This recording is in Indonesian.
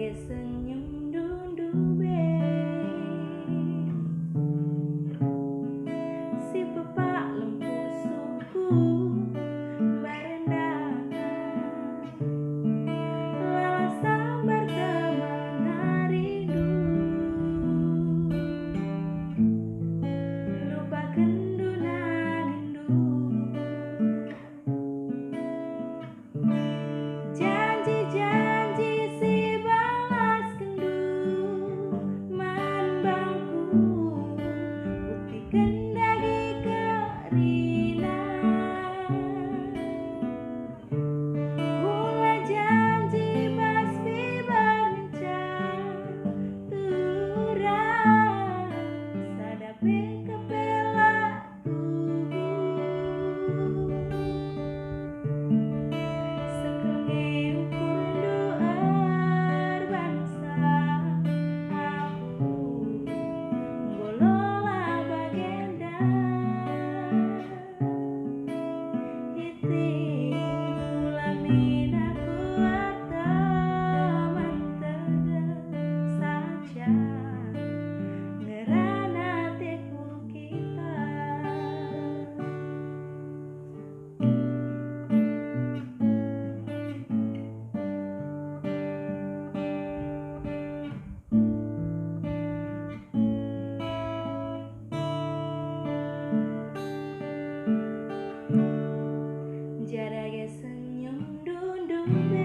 ge senyum dundu be si pepak lempu suku berendangan lala sambar teman rindu lupakan dunan indu janji-janji si balas kendu man bangku putih kendagi kerina mula janji basbi berbincang turang sadape kepela tubuh sekelenge ukuran bangsa aku golola bagenda hiti ulamin aku teman saja ngerana teku kita jarage senyum dundu be